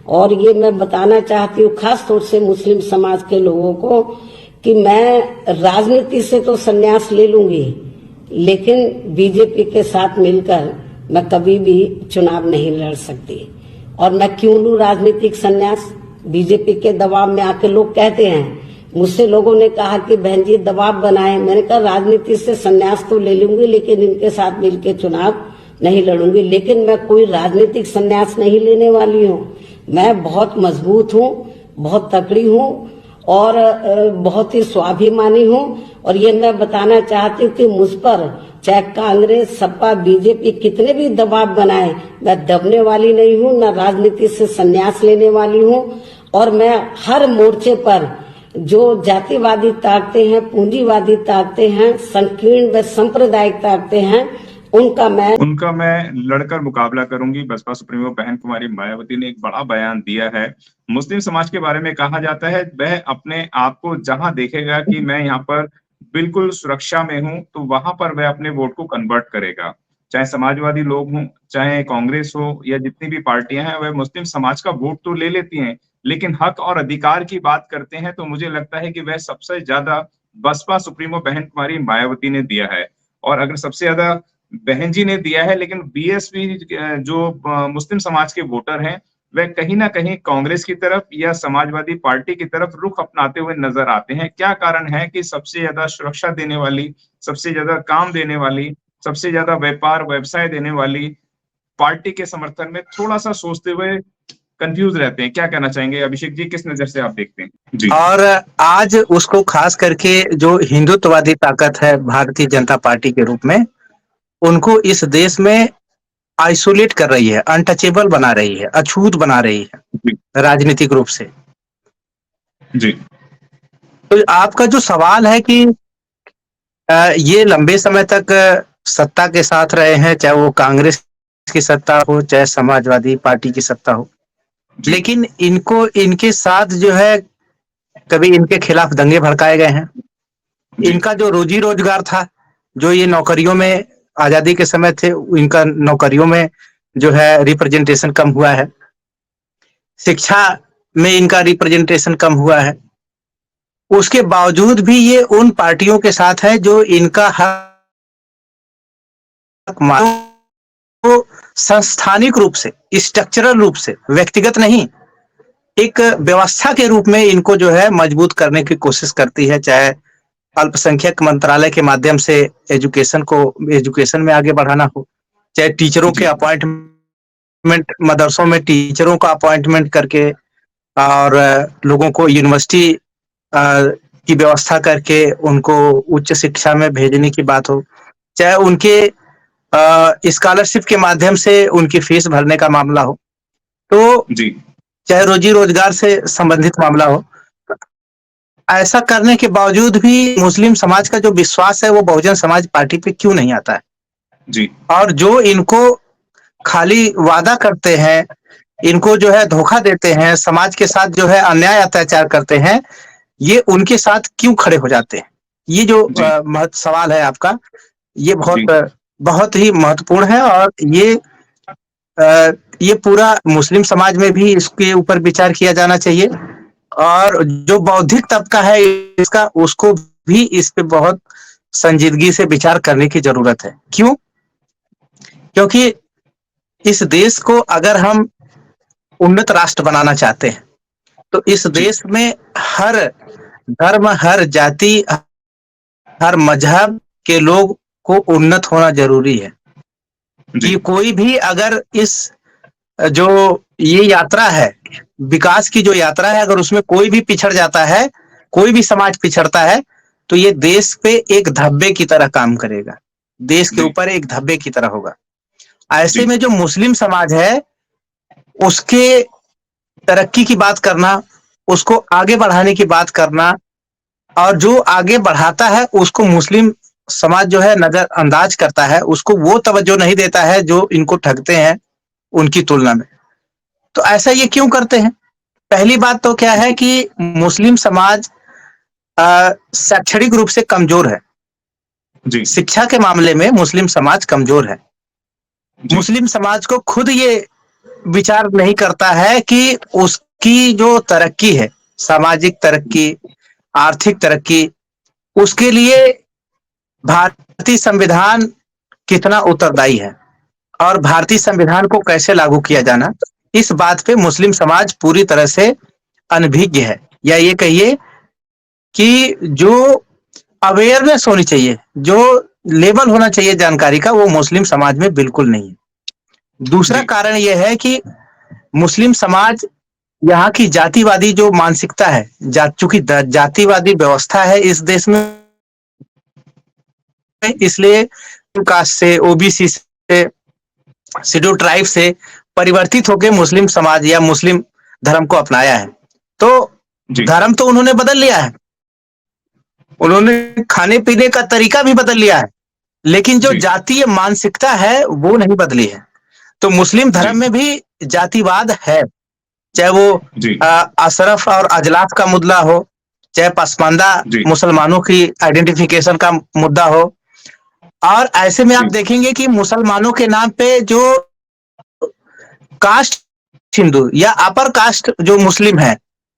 और ये मैं बताना चाहती हूँ खास तौर से मुस्लिम समाज के लोगों को कि मैं राजनीति से तो संन्यास ले लूंगी, लेकिन बीजेपी के साथ मिलकर मैं कभी भी चुनाव नहीं लड़ सकती। और मैं क्यों लूं राजनीतिक संन्यास? बीजेपी के दबाव में आके लोग कहते हैं, मुझसे लोगों ने कहा कि बहन जी दबाव बनाए। मैंने कहा राजनीति से संन्यास तो ले लूंगी, लेकिन इनके साथ मिलकर चुनाव नहीं लड़ूंगी। लेकिन मैं कोई राजनीतिक संन्यास नहीं लेने वाली हूँ। मैं बहुत मजबूत हूँ, बहुत तकड़ी हूँ और बहुत ही स्वाभिमानी हूँ। और ये मैं बताना चाहती हूँ कि मुझ पर चाहे कांग्रेस, सपा, बीजेपी कितने भी दबाव बनाए, मैं दबने वाली नहीं हूँ, न राजनीति से संन्यास लेने वाली हूँ। और मैं हर मोर्चे पर जो जातिवादी ताकतें हैं, पूंजीवादी ताकतें हैं, संकीर्ण व सांप्रदायिक ताकतें हैं, उनका मैं लड़कर मुकाबला करूंगी। बसपा सुप्रीमो बहन कुमारी मायावती ने एक बड़ा बयान दिया है। मुस्लिम समाज के बारे में कहा जाता है वह अपने आप को जहां देखेगा कि मैं यहाँ पर बिल्कुल सुरक्षा में हूं, तो वहां पर वह अपने वोट को कन्वर्ट करेगा। चाहे समाजवादी लोग हों, चाहे कांग्रेस हो या जितनी भी पार्टियां हैं, वह मुस्लिम समाज का वोट तो ले लेती हैं, लेकिन हक और अधिकार की बात करते हैं तो मुझे लगता है कि वह सबसे ज्यादा बसपा सुप्रीमो बहन कुमारी मायावती ने दिया है। और अगर सबसे ज्यादा बहन जी ने दिया है, लेकिन बीएसपी जो मुस्लिम समाज के वोटर हैं, वह कहीं ना कहीं कांग्रेस की तरफ या समाजवादी पार्टी की तरफ रुख अपनाते हुए नजर आते हैं। क्या कारण है कि सबसे ज्यादा सुरक्षा देने वाली, सबसे ज्यादा काम देने वाली, सबसे ज्यादा व्यापार व्यवसाय देने वाली पार्टी के समर्थन में थोड़ा सा सोचते हुए कंफ्यूज रहते हैं? क्या कहना चाहेंगे अभिषेक जी, किस नजर से आप देखते हैं? जी। और आज उसको खास करके जो हिंदुत्ववादी ताकत है भारतीय जनता पार्टी के रूप में, उनको इस देश में आइसोलेट कर रही है, अनटचेबल बना रही है, अछूत बना रही है राजनीतिक रूप से। जी। तो आपका जो सवाल है कि ये लंबे समय तक सत्ता के साथ रहे हैं, चाहे वो कांग्रेस की सत्ता हो, चाहे समाजवादी पार्टी की सत्ता हो, लेकिन इनको इनके साथ जो है कभी इनके खिलाफ दंगे भड़काए गए हैं। इनका जो रोजी रोजगार था, जो ये नौकरियों में आजादी के समय थे, इनका नौकरियों में जो है रिप्रेजेंटेशन कम हुआ है, शिक्षा में इनका रिप्रेजेंटेशन कम हुआ है। उसके बावजूद भी ये उन पार्टियों के साथ है जो इनका हक तो संस्थानिक रूप से, स्ट्रक्चरल रूप से, व्यक्तिगत नहीं, एक व्यवस्था के रूप में इनको जो है मजबूत करने की कोशिश करती है। चाहे अल्पसंख्यक मंत्रालय के माध्यम से एजुकेशन में आगे बढ़ाना हो, चाहे टीचरों के अपॉइंटमेंट, मदरसों में टीचरों का अपॉइंटमेंट करके और लोगों को यूनिवर्सिटी की व्यवस्था करके उनको उच्च शिक्षा में भेजने की बात हो, चाहे उनके स्कॉलरशिप के माध्यम से उनकी फीस भरने का मामला हो, तो चाहे रोजी रोजगार से संबंधित मामला हो, ऐसा करने के बावजूद भी मुस्लिम समाज का जो विश्वास है वो बहुजन समाज पार्टी पे क्यों नहीं आता है? जी। और जो इनको खाली वादा करते हैं, इनको जो है धोखा देते हैं, समाज के साथ जो है अन्याय अत्याचार करते हैं, ये उनके साथ क्यों खड़े हो जाते हैं? ये जो सवाल है आपका, ये बहुत ही महत्वपूर्ण है। और ये पूरा मुस्लिम समाज में भी इसके ऊपर विचार किया जाना चाहिए, और जो बौद्धिक तबका है इसका, उसको भी इस पे बहुत संजीदगी से विचार करने की जरूरत है। क्यों? क्योंकि इस देश को अगर हम उन्नत राष्ट्र बनाना चाहते हैं, तो इस देश में हर धर्म, हर जाति, हर मजहब के लोग को उन्नत होना जरूरी है। कि कोई भी अगर इस जो ये यात्रा है, विकास की जो यात्रा है, अगर उसमें कोई भी पिछड़ जाता है, कोई भी समाज पिछड़ता है, तो ये देश पे एक धब्बे की तरह काम करेगा, देश के ऊपर एक धब्बे की तरह होगा। ऐसे में जो मुस्लिम समाज है, उसके तरक्की की बात करना, उसको आगे बढ़ाने की बात करना, और जो आगे बढ़ाता है उसको मुस्लिम समाज जो है नजरअंदाज करता है, उसको वो तवज्जो नहीं देता है जो इनको ठगते हैं उनकी तुलना में। तो ऐसा ये क्यों करते हैं? पहली बात तो क्या है कि मुस्लिम समाज शैक्षणिक रूप से कमजोर है। शिक्षा के मामले में मुस्लिम समाज कमजोर है। मुस्लिम समाज को खुद ये विचार नहीं करता है कि उसकी जो तरक्की है, सामाजिक तरक्की, आर्थिक तरक्की, उसके लिए भारतीय संविधान कितना उत्तरदायी है और भारतीय संविधान को कैसे लागू किया जाना, इस बात पे मुस्लिम समाज पूरी तरह से अनभिज्ञ है। या ये कहिए कि जो अवेयरनेस होनी चाहिए, जो लेवल होना चाहिए जानकारी का, वो मुस्लिम समाज में बिल्कुल नहीं है। दूसरा जी कारण यह है कि मुस्लिम समाज यहाँ की जातिवादी जो मानसिकता है, चूंकि जातिवादी व्यवस्था है इस देश में, इसलिए कास्ट से, ओबीसी से, शेड्यूल ट्राइब से परिवर्तित होकर मुस्लिम समाज या मुस्लिम धर्म को अपनाया है। तो जी धर्म तो उन्होंने बदल लिया है, उन्होंने खाने पीने का तरीका भी बदल लिया है, लेकिन जो जी जातीय मानसिकता है वो नहीं बदली है। तो मुस्लिम जी धर्म में भी जातिवाद है, चाहे वो जी अशरफ और अजलाफ का मुद्दा हो, चाहे पसमानदा जी मुसलमानों की आइडेंटिफिकेशन का मुद्दा हो। और ऐसे में आप जी देखेंगे कि मुसलमानों के नाम पे जो कास्ट हिंदू या अपर कास्ट जो मुस्लिम है,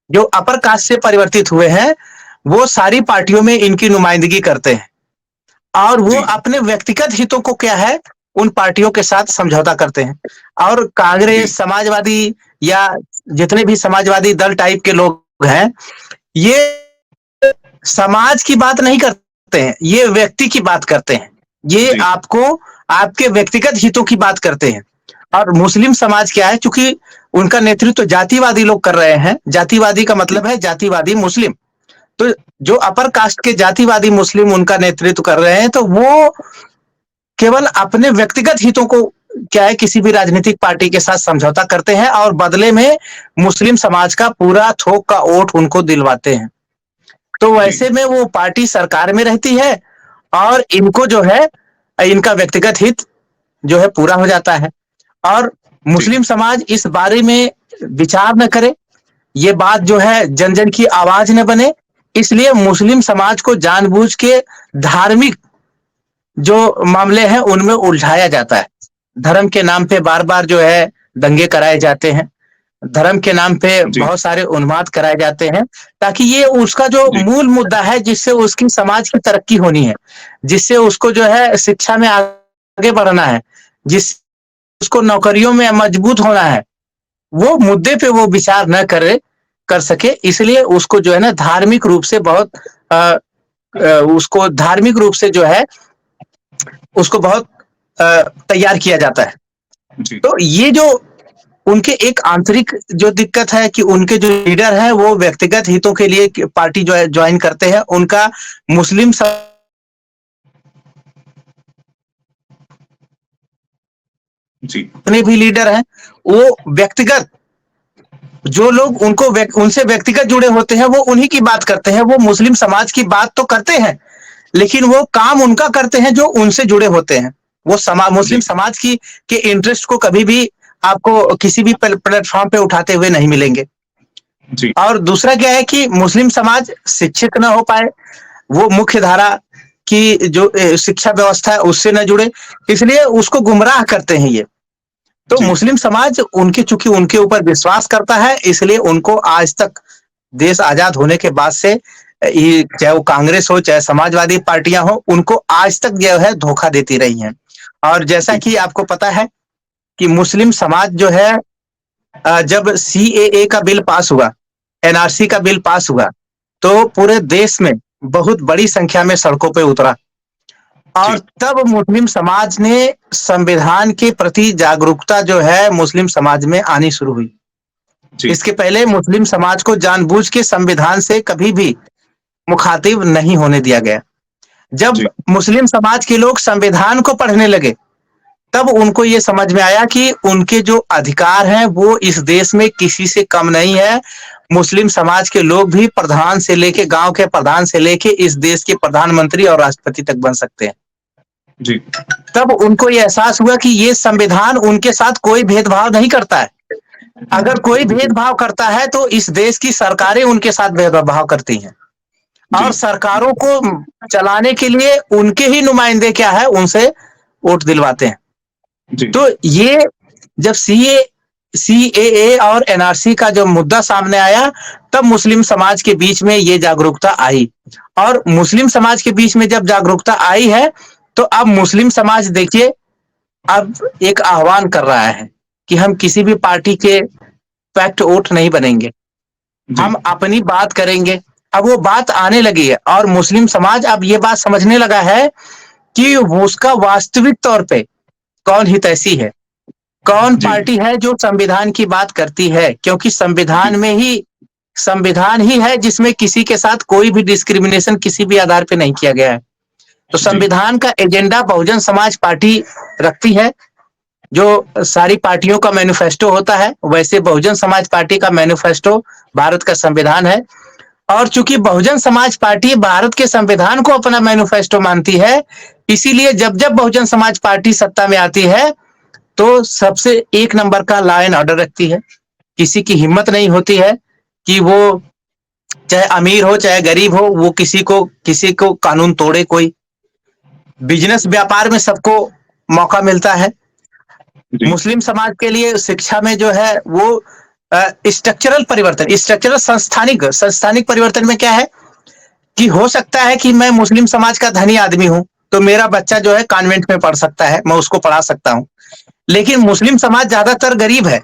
जो अपर कास्ट से परिवर्तित हुए हैं, वो सारी पार्टियों में इनकी नुमाइंदगी करते हैं और वो जी अपने व्यक्तिगत हितों को क्या है, उन पार्टियों के साथ समझौता करते हैं। और जी कांग्रेस, समाजवादी या जितने भी समाजवादी दल टाइप के लोग हैं, ये समाज की बात नहीं करते हैं, ये व्यक्ति की बात करते हैं, ये जी आपको आपके व्यक्तिगत हितों की बात करते हैं। और मुस्लिम समाज क्या है, चूंकि उनका नेतृत्व जातिवादी लोग कर रहे हैं, जातिवादी का मतलब है जातिवादी मुस्लिम, तो जो अपर कास्ट के जातिवादी मुस्लिम उनका नेतृत्व कर रहे हैं, तो वो केवल अपने व्यक्तिगत हितों को क्या है, किसी भी राजनीतिक पार्टी के साथ समझौता करते हैं और बदले में मुस्लिम समाज का पूरा थोक का वोट उनको दिलवाते हैं। तो जी वैसे में वो पार्टी सरकार में रहती है और इनको जो है, इनका व्यक्तिगत हित जो है पूरा हो जाता है। और जी मुस्लिम समाज इस बारे में विचार न करे, ये बात जो है जन जन की आवाज न बने, इसलिए मुस्लिम समाज को जानबूझ के धार्मिक जो मामले हैं उनमें उलझाया जाता है। धर्म के नाम पे बार बार जो है दंगे कराए जाते हैं, धर्म के नाम पे जी बहुत सारे उन्माद कराए जाते हैं, ताकि ये उसका जो जी मूल मुद्दा है, जिससे उसकी समाज की तरक्की होनी है, जिससे उसको जो है शिक्षा में आगे बढ़ना है, जिस उसको नौकरियों में मजबूत होना है, वो मुद्दे पे वो विचार न कर सके, इसलिए उसको जो है ना धार्मिक रूप से बहुत उसको धार्मिक रूप से जो है उसको बहुत तैयार किया जाता है। जी तो ये जो उनके एक आंतरिक जो दिक्कत है कि उनके जो लीडर हैं वो व्यक्तिगत हितों के लिए पार्टी जो है ज्वाइन करते हैं, उनका मुस्लिम जी जितने भी लीडर हैं वो व्यक्तिगत, जो लोग उनसे व्यक्तिगत जुड़े होते हैं वो उन्हीं की बात करते हैं, वो मुस्लिम समाज की बात तो करते हैं, लेकिन वो काम उनका करते हैं जो उनसे जुड़े होते हैं। वो मुस्लिम जी समाज की के इंटरेस्ट को कभी भी आपको किसी भी प्लेटफॉर्म पे उठाते हुए नहीं मिलेंगे। जी और दूसरा क्या है कि मुस्लिम समाज शिक्षित ना हो पाए, वो मुख्य धारा की जो शिक्षा व्यवस्था है उससे न जुड़े, इसलिए उसको गुमराह करते हैं ये। तो जी मुस्लिम समाज चूंकि उनके ऊपर विश्वास करता है, इसलिए उनको आज तक देश आजाद होने के बाद से चाहे वो कांग्रेस हो चाहे समाजवादी पार्टियां हो, उनको आज तक जो है धोखा देती रही हैं। और जैसा जी कि आपको पता है कि मुस्लिम समाज जो है, जब सीएए का बिल पास हुआ, एनआरसी का बिल पास हुआ, तो पूरे देश में बहुत बड़ी संख्या में सड़कों पे उतरा और जी तब मुस्लिम समाज ने संविधान के प्रति जागरूकता जो है मुस्लिम समाज में आनी शुरू हुई। जी इसके पहले मुस्लिम समाज को जानबूझ के संविधान से कभी भी मुखातिब नहीं होने दिया गया। जब जी मुस्लिम समाज के लोग संविधान को पढ़ने लगे, तब उनको ये समझ में आया कि उनके जो अधिकार हैं वो इस देश में किसी से कम नहीं है। मुस्लिम समाज के लोग भी प्रधान से लेके, गांव के प्रधान से लेके इस देश के प्रधानमंत्री और राष्ट्रपति तक बन सकते हैं। जी तब उनको ये एहसास हुआ कि ये संविधान उनके साथ कोई भेदभाव नहीं करता है। अगर कोई भेदभाव करता है तो इस देश की सरकारें उनके साथ भेदभाव करती हैं और जी सरकारों को चलाने के लिए उनके ही नुमाइंदे क्या है, उनसे वोट दिलवाते हैं। जी तो ये जब सीए सीएए और एनआरसी का जो मुद्दा सामने आया, तब मुस्लिम समाज के बीच में ये जागरूकता आई। और मुस्लिम समाज के बीच में जब जागरूकता आई है, तो अब मुस्लिम समाज देखिए अब एक आह्वान कर रहा है कि हम किसी भी पार्टी के पैक्ट वोट नहीं बनेंगे, जी हम अपनी बात करेंगे। अब वो बात आने लगी है और मुस्लिम समाज अब ये बात समझने लगा है कि वो उसका वास्तविक तौर पे कौन हितैषी है, कौन जी पार्टी है जो संविधान की बात करती है, क्योंकि संविधान ही है जिसमें किसी के साथ कोई भी डिस्क्रिमिनेशन किसी भी आधार पे नहीं किया गया है। तो जी संविधान का एजेंडा बहुजन समाज पार्टी रखती है, जो सारी पार्टियों का मैनिफेस्टो होता है, वैसे बहुजन समाज पार्टी का मैनिफेस्टो भारत का संविधान है। और चूंकि बहुजन समाज पार्टी भारत के संविधान को अपना मैनिफेस्टो मानती है, इसीलिए जब जब बहुजन समाज पार्टी सत्ता में आती है तो सबसे एक नंबर का लॉ एंड ऑर्डर रखती है। किसी की हिम्मत नहीं होती है कि वो चाहे अमीर हो चाहे गरीब हो, वो किसी को कानून तोड़े। कोई बिजनेस व्यापार में सबको मौका मिलता है। जी मुस्लिम समाज के लिए शिक्षा में जो है वो स्ट्रक्चरल संस्थानिक परिवर्तन में क्या है कि हो सकता है कि मैं मुस्लिम समाज का धनी आदमी हूं, तो मेरा बच्चा जो है कॉन्वेंट में पढ़ सकता है, मैं उसको पढ़ा सकता हूं। लेकिन मुस्लिम समाज ज्यादातर गरीब है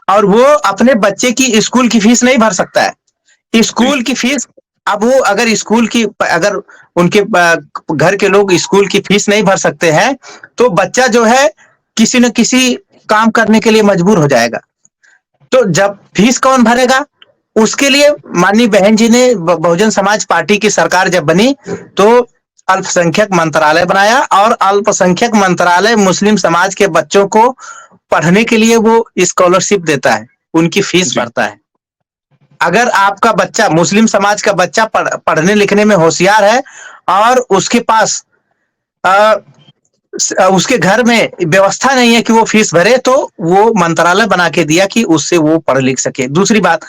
और वो अपने बच्चे की स्कूल की फीस नहीं भर सकता है। जी स्कूल की फीस, अब वो अगर उनके घर के लोग स्कूल की फीस नहीं भर सकते हैं, तो बच्चा जो है किसी न किसी काम करने के लिए मजबूर हो जाएगा। तो जब फीस कौन भरेगा, उसके लिए माननीय बहन जी ने बहुजन समाज पार्टी की सरकार जब बनी तो अल्पसंख्यक मंत्रालय बनाया, और अल्पसंख्यक मंत्रालय मुस्लिम समाज के बच्चों को पढ़ने के लिए वो स्कॉलरशिप देता है, उनकी फीस जी भरता है। अगर आपका बच्चा, मुस्लिम समाज का बच्चा पढ़ने लिखने में होशियार है और उसके पास उसके घर में व्यवस्था नहीं है कि वो फीस भरे, तो वो मंत्रालय बना के दिया कि उससे वो पढ़ लिख सके। दूसरी बात,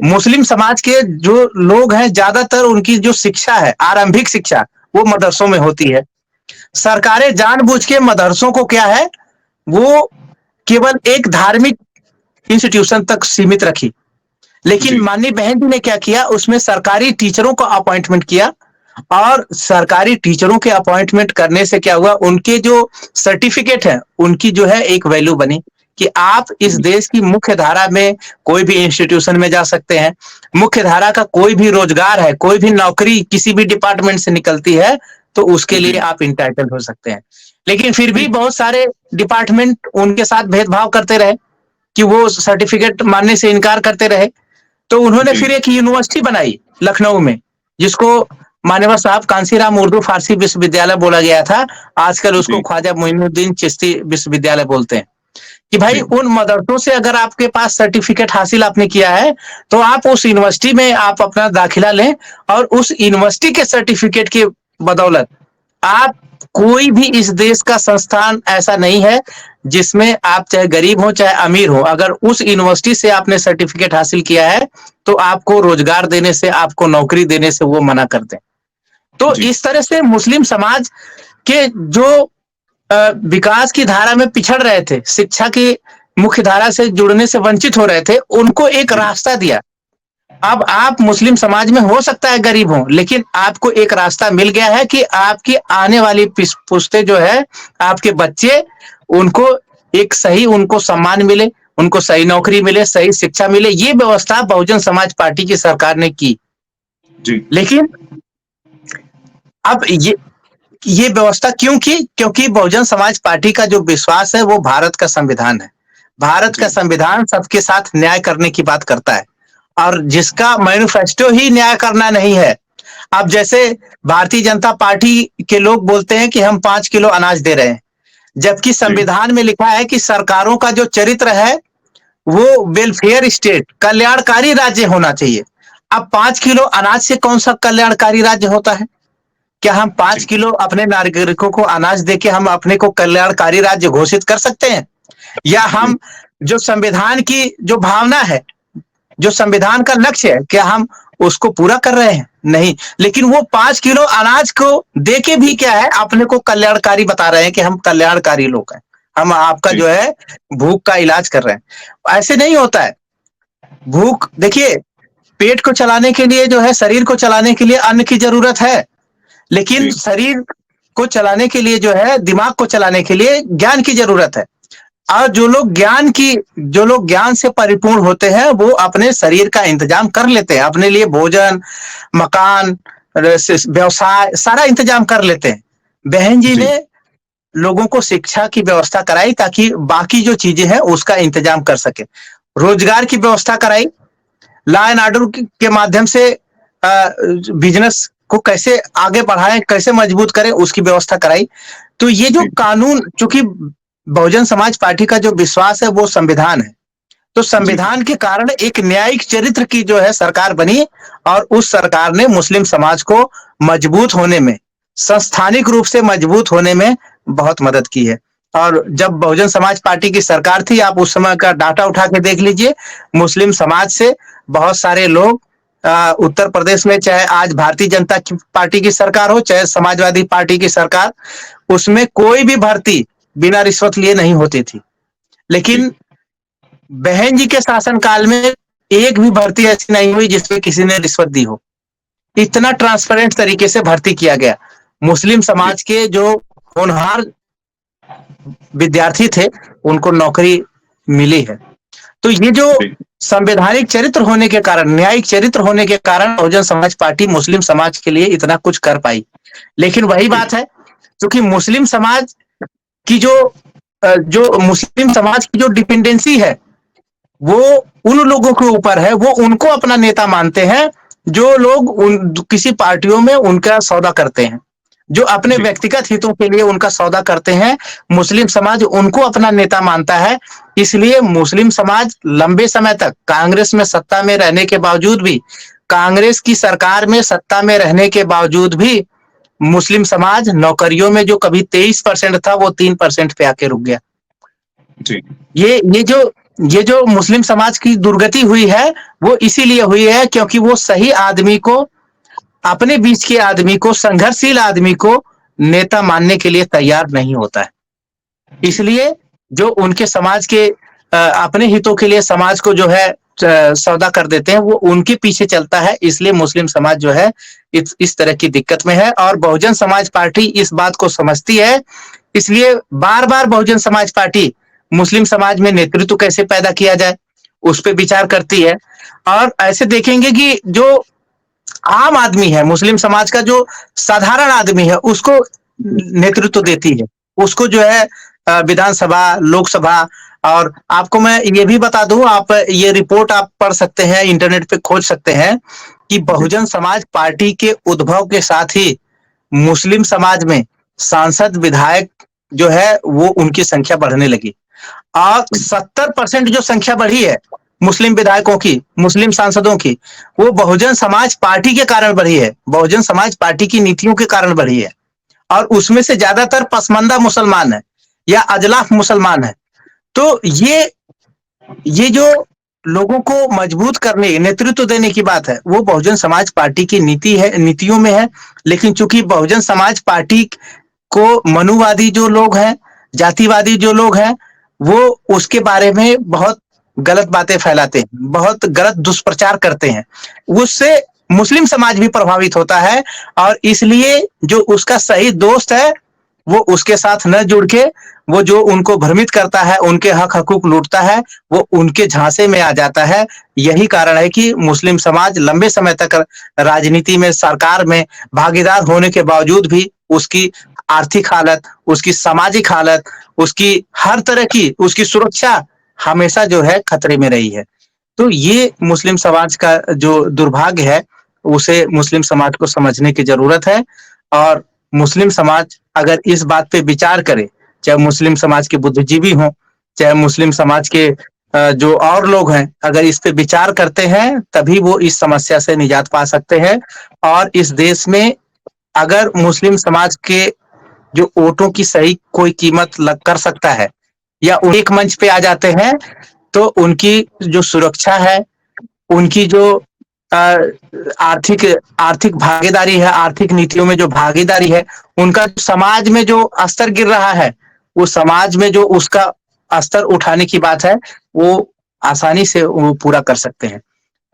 मुस्लिम समाज के जो लोग हैं ज्यादातर उनकी जो शिक्षा है, आरंभिक शिक्षा, वो मदरसों में होती है। सरकारें जानबूझ के मदरसों को क्या है, वो केवल एक धार्मिक इंस्टीट्यूशन तक सीमित रखी। लेकिन जी माननीय बहन जी ने क्या किया, उसमें सरकारी टीचरों का अपॉइंटमेंट किया, और सरकारी टीचरों के अपॉइंटमेंट करने से क्या हुआ, उनके जो सर्टिफिकेट है उनकी जो है एक वैल्यू बनी कि आप इस देश की मुख्य धारा में कोई भी इंस्टीट्यूशन में जा सकते हैं। मुख्य धारा का कोई भी रोजगार है, कोई भी नौकरी किसी भी डिपार्टमेंट से निकलती है, तो उसके लिए आप इंटाइटल हो सकते हैं। लेकिन फिर भी बहुत सारे डिपार्टमेंट उनके साथ भेदभाव करते रहे कि वो सर्टिफिकेट मानने से इनकार करते रहे। तो उन्होंने फिर एक यूनिवर्सिटी बनाई लखनऊ में, जिसको मान्यवर साहब कांसीराम उर्दू फारसी विश्वविद्यालय बोला गया था। आजकल उसको ख्वाजा मोइनुद्दीन चिश्ती विश्वविद्यालय बोलते हैं। कि भाई उन मदरसों से अगर आपके पास सर्टिफिकेट हासिल आपने किया है, तो आप उस यूनिवर्सिटी में आप अपना दाखिला लें, और उस यूनिवर्सिटी के सर्टिफिकेट की बदौलत आप, कोई भी इस देश का संस्थान ऐसा नहीं है जिसमें आप चाहे गरीब हो चाहे अमीर हो, अगर उस यूनिवर्सिटी से आपने सर्टिफिकेट हासिल किया है तो आपको रोजगार देने से, आपको नौकरी देने से वो मना कर दें। तो इस तरह से मुस्लिम समाज के जो विकास की धारा में पिछड़ रहे थे, शिक्षा की मुख्य धारा से जुड़ने से वंचित हो रहे थे, उनको एक रास्ता दिया। अब आप मुस्लिम समाज में हो सकता है गरीब हो, लेकिन आपको एक रास्ता मिल गया है कि आपकी आने वाली पुश्तें जो है, आपके बच्चे, उनको एक सही, उनको सम्मान मिले, उनको सही नौकरी मिले, सही शिक्षा मिले। ये व्यवस्था बहुजन समाज पार्टी की सरकार ने की। जी लेकिन अब ये व्यवस्था क्यों की? क्योंकि बहुजन समाज पार्टी का जो विश्वास है वो भारत का संविधान है। भारत का संविधान सबके साथ न्याय करने की बात करता है, और जिसका मैनिफेस्टो ही न्याय करना नहीं है। अब जैसे भारतीय जनता पार्टी के लोग बोलते हैं कि हम 5 किलो अनाज दे रहे हैं, जबकि संविधान में लिखा है कि सरकारों का जो चरित्र है वो वेलफेयर स्टेट, कल्याणकारी राज्य होना चाहिए। अब 5 किलो अनाज से कौन सा कल्याणकारी राज्य होता है? क्या हम 5 किलो अपने नागरिकों को अनाज देके हम अपने को कल्याणकारी राज्य घोषित कर सकते हैं? या हम जो संविधान की जो भावना है, जो संविधान का लक्ष्य है, क्या हम उसको पूरा कर रहे हैं? नहीं। लेकिन वो 5 किलो अनाज को देके भी क्या है, अपने को कल्याणकारी बता रहे हैं कि हम कल्याणकारी लोग हैं, हम आपका जी। जो है भूख का इलाज कर रहे हैं। ऐसे नहीं होता है। भूख देखिए, पेट को चलाने के लिए जो है, शरीर को चलाने के लिए अन्न की जरूरत है, लेकिन जी। शरीर को चलाने के लिए जो है, दिमाग को चलाने के लिए ज्ञान की जरूरत है। और जो लोग ज्ञान से परिपूर्ण होते हैं, वो अपने शरीर का इंतजाम कर लेते हैं, अपने लिए भोजन, मकान, व्यवसाय सारा इंतजाम कर लेते हैं। बहन जी जी। ने लोगों को शिक्षा की व्यवस्था कराई ताकि बाकी जो चीजें हैं उसका इंतजाम कर सके। रोजगार की व्यवस्था कराई, लॉ एंड ऑर्डर के माध्यम से बिजनेस को कैसे आगे बढ़ाएं, कैसे मजबूत करें, उसकी व्यवस्था कराई। तो ये जो जी। कानून, चूंकि बहुजन समाज पार्टी का जो विश्वास है वो संविधान है, तो जी। संविधान के कारण एक न्यायिक चरित्र की जो है सरकार बनी, और उस सरकार ने मुस्लिम समाज को मजबूत होने में, संस्थानिक रूप से मजबूत होने में बहुत मदद की है। और जब बहुजन समाज पार्टी की सरकार थी, आप उस समय का डाटा उठा के देख लीजिए, मुस्लिम समाज से बहुत सारे लोग उत्तर प्रदेश में, चाहे आज भारतीय जनता पार्टी की सरकार हो, चाहे समाजवादी पार्टी की सरकार, उसमें कोई भी भर्ती बिना रिश्वत लिए नहीं होती थी। जी। लेकिन बहन जी के शासनकाल में एक भी भर्ती ऐसी नहीं हुई जिसमें किसी ने रिश्वत दी हो। इतना ट्रांसपेरेंट तरीके से भर्ती किया गया। मुस्लिम जी। समाज के जो होनहार विद्यार्थी थे, उनको नौकरी मिली है। तो ये जो जी। संवैधानिक चरित्र होने के कारण, न्यायिक चरित्र होने के कारण बहुजन समाज पार्टी मुस्लिम समाज के लिए इतना कुछ कर पाई। लेकिन वही जी। बात है, क्योंकि मुस्लिम समाज की जो मुस्लिम समाज की जो डिपेंडेंसी है, वो उन लोगों के ऊपर है, वो उनको अपना नेता मानते हैं, जो लोग किसी पार्टियों में उनका सौदा करते हैं, जो अपने जी। व्यक्तिगत हितों के लिए उनका सौदा करते हैं। मुस्लिम समाज उनको अपना नेता मानता है। इसलिए मुस्लिम समाज लंबे समय तक कांग्रेस में सत्ता में रहने के बावजूद भी, कांग्रेस की सरकार में सत्ता में रहने के बावजूद भी, मुस्लिम समाज नौकरियों में जो कभी 23% था, वो 3% पे आके रुक गया। जी। ये ये जो ये जो मुस्लिम समाज की दुर्गति हुई है, वो इसीलिए हुई है क्योंकि वो सही आदमी को, अपने बीच के आदमी को, संघर्षशील आदमी को नेता मानने के लिए तैयार नहीं होता है। जी। इसलिए जो उनके समाज के अपने हितों के लिए समाज को जो है सौदा कर देते हैं, वो उनके पीछे चलता है। इसलिए मुस्लिम समाज जो है इस तरह की दिक्कत में है, और बहुजन समाज पार्टी इस बात को समझती है। इसलिए बार बार बहुजन समाज पार्टी मुस्लिम समाज में नेतृत्व कैसे पैदा किया जाए, उस पर विचार करती है। और ऐसे देखेंगे कि जो आम आदमी है, मुस्लिम समाज का जो साधारण आदमी है, उसको नेतृत्व देती है, उसको जो है विधानसभा, लोकसभा। और आपको मैं ये भी बता दूं, आप ये रिपोर्ट आप पढ़ सकते हैं, इंटरनेट पे खोज सकते हैं, कि जी। बहुजन समाज पार्टी के उद्भव के साथ ही मुस्लिम समाज में सांसद, विधायक जो है, वो उनकी संख्या बढ़ने लगी। और 70% जो संख्या बढ़ी है मुस्लिम विधायकों की, मुस्लिम सांसदों की, वो बहुजन समाज पार्टी के कारण बढ़ी है, बहुजन समाज पार्टी की नीतियों के कारण बढ़ी है। और उसमें से ज्यादातर पसमानदा मुसलमान है या अजलाफ मुसलमान है। तो ये जो लोगों को मजबूत करने, नेतृत्व देने की बात है, वो बहुजन समाज पार्टी की नीति है, नीतियों में है। लेकिन चूंकि बहुजन समाज पार्टी को मनुवादी जो लोग हैं, जातिवादी जो लोग हैं, वो उसके बारे में बहुत गलत बातें फैलाते हैं, बहुत गलत दुष्प्रचार करते हैं। उससे मुस्लिम समाज भी प्रभावित होता है, और इसलिए जो उसका सही दोस्त है, वो उसके साथ न जुड़ के, वो जो उनको भ्रमित करता है, उनके हक हकूक लूटता है, वो उनके झांसे में आ जाता है। यही कारण है कि मुस्लिम समाज लंबे समय तक राजनीति में, सरकार में भागीदार होने के बावजूद भी उसकी आर्थिक हालत, उसकी सामाजिक हालत, उसकी हर तरह की उसकी सुरक्षा हमेशा जो है खतरे में रही है। तो ये मुस्लिम समाज का जो दुर्भाग्य है, उसे मुस्लिम समाज को समझने की जरूरत है। और मुस्लिम समाज अगर इस बात पे विचार करे, चाहे मुस्लिम समाज के बुद्धिजीवी हों, चाहे मुस्लिम समाज के जो और लोग हैं, अगर इस पे विचार करते हैं, तभी वो इस समस्या से निजात पा सकते हैं। और इस देश में अगर मुस्लिम समाज के जो वोटों की सही कोई कीमत लग कर सकता है, या एक मंच पे आ जाते हैं, तो उनकी जो सुरक्षा है, उनकी जो आर्थिक आर्थिक भागीदारी है, आर्थिक नीतियों में जो भागीदारी है, उनका समाज में जो स्तर गिर रहा है, वो समाज में जो उसका स्तर उठाने की बात है, वो आसानी से वो पूरा कर सकते हैं।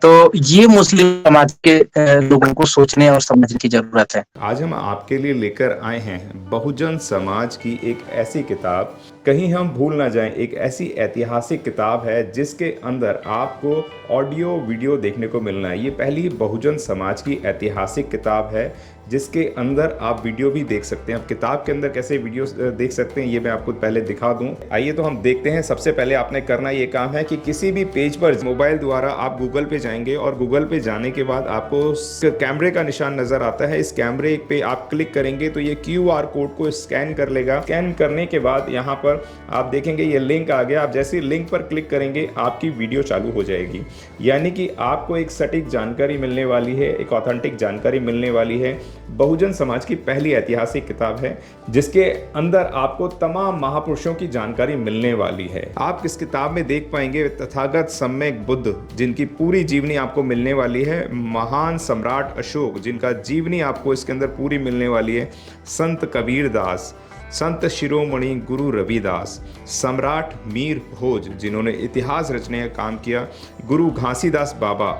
तो ये मुस्लिम समाज के लोगों को सोचने और समझने की जरूरत है। आज हम आपके लिए लेकर आए हैं बहुजन समाज की एक ऐसी किताब, कहीं हम भूल ना जाएं, एक ऐसी ऐतिहासिक किताब है जिसके अंदर आपको ऑडियो वीडियो देखने को मिलना है। ये पहली बहुजन समाज की ऐतिहासिक किताब है जिसके अंदर आप वीडियो भी देख सकते हैं। अब किताब के अंदर कैसे वीडियो देख सकते हैं ये मैं आपको पहले दिखा दूं। आइए तो हम देखते हैं। सबसे पहले आपने करना ये काम है कि किसी भी पेज पर मोबाइल द्वारा आप गूगल पे जाएंगे और गूगल पे जाने के बाद आपको कैमरे का निशान नजर आता है। इस कैमरे पे आप क्लिक करेंगे तो ये QR कोड को स्कैन कर लेगा। स्कैन करने के बाद यहाँ पर आप देखेंगे ये लिंक आ गया। आप जैसे लिंक पर क्लिक करेंगे आपकी वीडियो चालू हो जाएगी, यानी कि आपको एक सटीक जानकारी मिलने वाली है, एक ऑथेंटिक जानकारी मिलने वाली है। बहुजन समाज की पहली ऐतिहासिक किताब है जिसके अंदर आपको तमाम महापुरुषों की जानकारी मिलने वाली है। आप इस किताब में देख पाएंगे तथागत सम्यक बुद्ध जिनकी पूरी जीवनी आपको मिलने वाली है, महान सम्राट अशोक जिनका जीवनी आपको इसके अंदर पूरी मिलने वाली है, संत कबीर दास, संत शिरोमणि गुरु रविदास, सम्राट मीर भोज जिन्होंने इतिहास रचने का काम किया, गुरु घासीदास बाबा,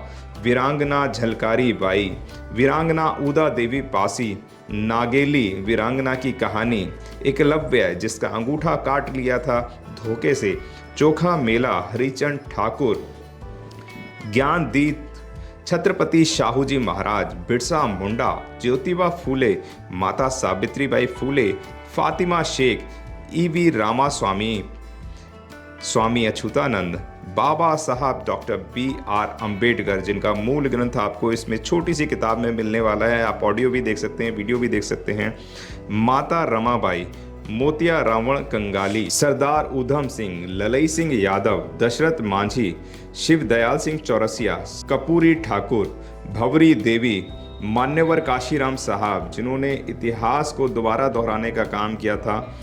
वीरांगना झलकारी बाई, वीरांगना उदा देवी पासी, नागेली वीरांगना की कहानी, एकलव्य जिसका अंगूठा काट लिया था धोखे से, चोखा मेला हरिचंद ठाकुर, ज्ञानदीप छत्रपति शाहूजी महाराज, बिरसा मुंडा, ज्योतिबा फूले, माता सावित्रीबाई फूले, फातिमा शेख, EV रामास्वामी, स्वामी अच्युतानंद, बाबा साहब डॉक्टर BR अम्बेडकर जिनका मूल ग्रंथ आपको इसमें छोटी सी किताब में मिलने वाला है। आप ऑडियो भी देख सकते हैं, वीडियो भी देख सकते हैं। माता रमाबाई, मोतिया रावण कंगाली, सरदार उधम सिंह, ललई सिंह यादव, दशरथ मांझी, शिव दयाल सिंह चौरसिया, कपूरी ठाकुर, भवरी देवी, मान्यवर काशीराम साहब जिन्होंने इतिहास को दोबारा दोहराने का काम किया था,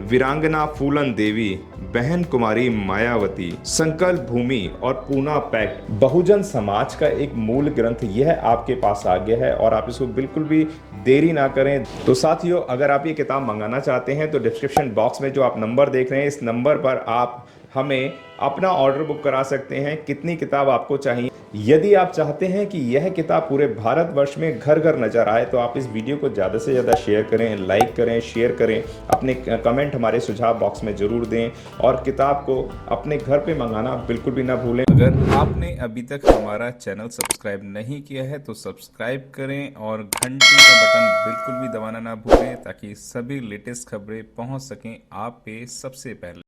वीरांगना फूलन देवी, बहन कुमारी मायावती, संकल्प भूमि और पूना पैक्ट। बहुजन समाज का एक मूल ग्रंथ यह आपके पास आ गया है और आप इसको बिल्कुल भी देरी ना करें। तो साथियों, अगर आप ये किताब मंगाना चाहते हैं तो डिस्क्रिप्शन बॉक्स में जो आप नंबर देख रहे हैं इस नंबर पर आप हमें अपना ऑर्डर बुक करा सकते हैं। कितनी किताब आपको चाहिए? यदि आप चाहते हैं कि यह किताब पूरे भारतवर्ष में घर घर नजर आए तो आप इस वीडियो को ज़्यादा से ज़्यादा शेयर करें, लाइक करें, शेयर करें, अपने कमेंट हमारे सुझाव बॉक्स में ज़रूर दें और किताब को अपने घर पे मंगाना बिल्कुल भी ना भूलें। अगर आपने अभी तक हमारा चैनल सब्सक्राइब नहीं किया है तो सब्सक्राइब करें और घंटी का बटन बिल्कुल भी दबाना ना भूलें ताकि सभी लेटेस्ट खबरें पहुंच सकें आप पे सबसे पहले।